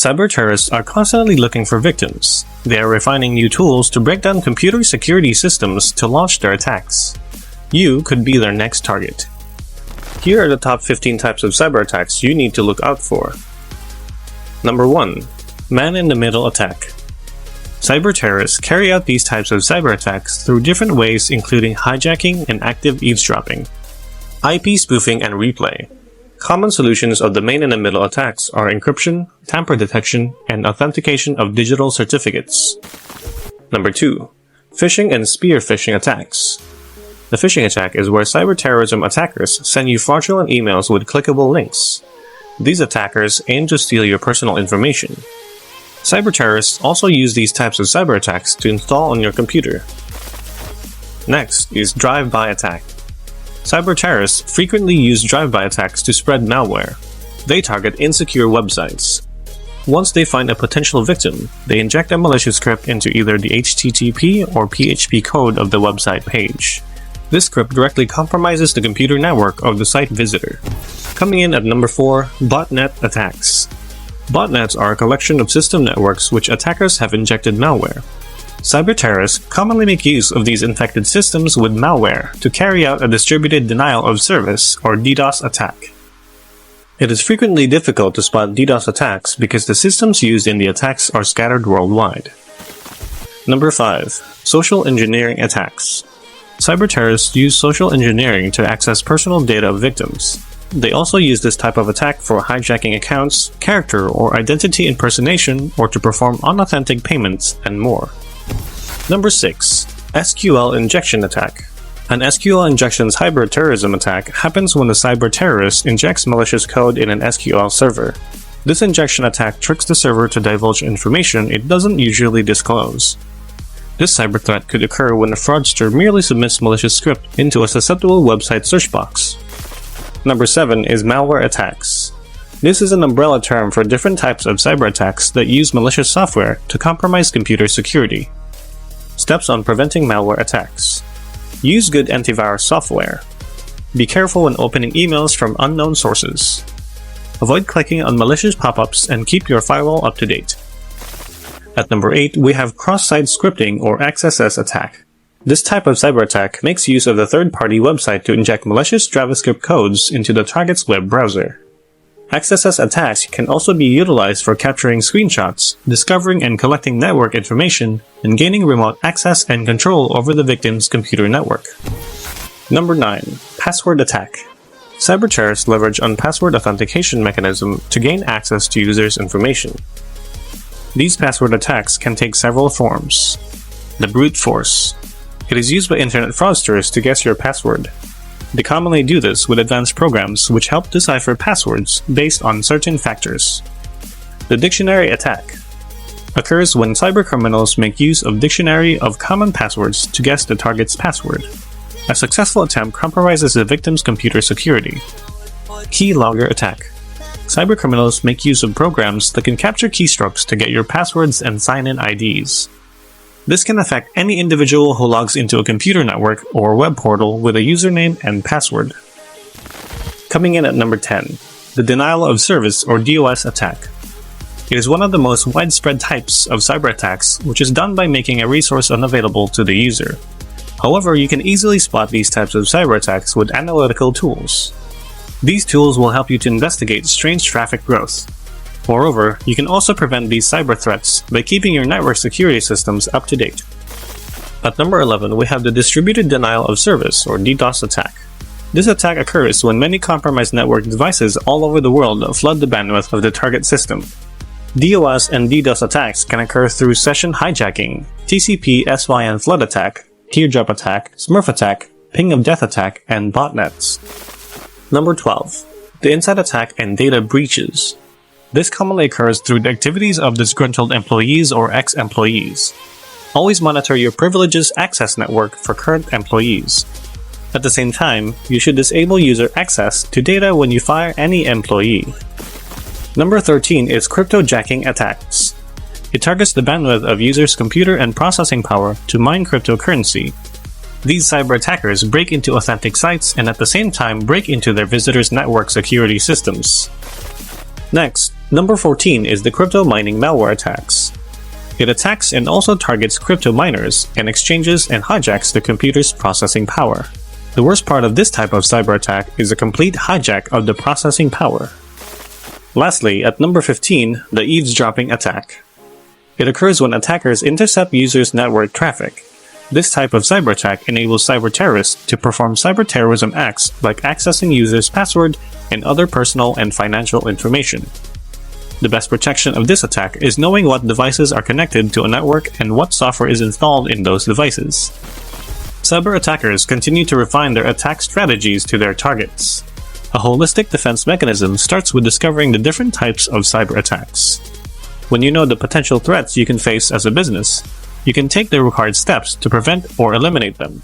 Cyber terrorists are constantly looking for victims. They are refining new tools to break down computer security systems to launch their attacks. You could be their next target. Here are the top 15 types of cyber attacks you need to look out for. Number 1. Man-in-the-middle attack. Cyber terrorists carry out these types of cyber attacks through different ways, including hijacking and active eavesdropping, IP spoofing and replay. Common solutions of the man-in-the-middle attacks are encryption, tamper detection, and authentication of digital certificates. Number 2. Phishing and spear phishing attacks. The phishing attack is where cyber terrorism attackers send you fraudulent emails with clickable links. These attackers aim to steal your personal information. Cyber terrorists also use these types of cyber attacks to install on your computer. Next is drive-by attack. Cyber terrorists frequently use drive-by attacks to spread malware. They target insecure websites. Once they find a potential victim, they inject a malicious script into either the HTTP or PHP code of the website page. This script directly compromises the computer network of the site visitor. Coming in at number 4, Botn Net Attacks. Botnets are a collection of system networks which attackers have injected malware. Cyber terrorists commonly make use of these infected systems with malware to carry out a distributed denial of service or DDoS attack. It is frequently difficult to spot DDoS attacks because the systems used in the attacks are scattered worldwide. Number 5. Social engineering attacks. Cyber terrorists use social engineering to access personal data of victims. They also use this type of attack for hijacking accounts, character or identity impersonation, or to perform unauthentic payments, and more. Number 6. SQL Injection Attack. An SQL injection's hybrid terrorism attack happens when the cyber terrorist injects malicious code in an SQL server. This injection attack tricks the server to divulge information it doesn't usually disclose. This cyber threat could occur when a fraudster merely submits malicious script into a susceptible website search box. Number 7 is Malware Attacks. This is an umbrella term for different types of cyber attacks that use malicious software to compromise computer security. Steps on preventing malware attacks. Use good antivirus software. Be careful when opening emails from unknown sources. Avoid clicking on malicious pop-ups and keep your firewall up to date. At number 8, we have CrossSide Scripting or XSS attack. This type of cyber attack makes use of the third-party website to inject malicious JavaScript codes into the target's web browser. XSS attacks can also be utilized for capturing screenshots, discovering and collecting network information, and gaining remote access and control over the victim's computer network. Number 9. Password attack. Cyber terrorists leverage password authentication mechanism to gain access to users' information. These password attacks can take several forms. The brute force. It is used by internet fraudsters to guess your password. They commonly do this with advanced programs which help decipher passwords based on certain factors. The dictionary attack occurs when cybercriminals make use of dictionary of common passwords to guess the target's password. A successful attempt compromises the victim's computer security. Keylogger attack. Cybercriminals make use of programs that can capture keystrokes to get your passwords and sign-in IDs. This can affect any individual who logs into a computer network or web portal with a username and password. Coming in at number 10, the denial of service or DOS attack. It is one of the most widespread types of cyber attacks, which is done by making a resource unavailable to the user. However, you can easily spot these types of cyber attacks with analytical tools. These tools will help you to investigate strange traffic growth. Moreover, you can also prevent these cyber threats by keeping your network security systems up to date. At number 11, we have the distributed denial of service or DDoS attack. This attack occurs when many compromised network devices all over the world flood the bandwidth of the target system. DOS and DDoS attacks can occur through session hijacking, TCP SYN flood attack, teardrop attack, smurf attack, ping of death attack, and botnets. Number 12. The inside attack and data breaches. This commonly occurs through the activities of disgruntled employees or ex-employees. Always monitor your privileges access network for current employees. At the same time, you should disable user access to data when you fire any employee. Number 13 is Cryptojacking Attacks. It targets the bandwidth of users' computer and processing power to mine cryptocurrency. These cyber attackers break into authentic sites and at the same time break into their visitors' network security systems. Next, Number 14 is the crypto mining malware attacks. It attacks and also targets crypto miners and exchanges and hijacks the computer's processing power. The worst part of this type of cyber attack is a complete hijack of the processing power. Lastly, at number 15, the eavesdropping attack. It occurs when attackers intercept users' network traffic. This type of cyber attack enables cyber terrorists to perform cyber terrorism acts like accessing users' password and other personal and financial information. The best protection of this attack is knowing what devices are connected to a network and what software is installed in those devices. Cyber attackers continue to refine their attack strategies to their targets. A holistic defense mechanism starts with discovering the different types of cyber attacks. When you know the potential threats you can face as a business, you can take the required steps to prevent or eliminate them.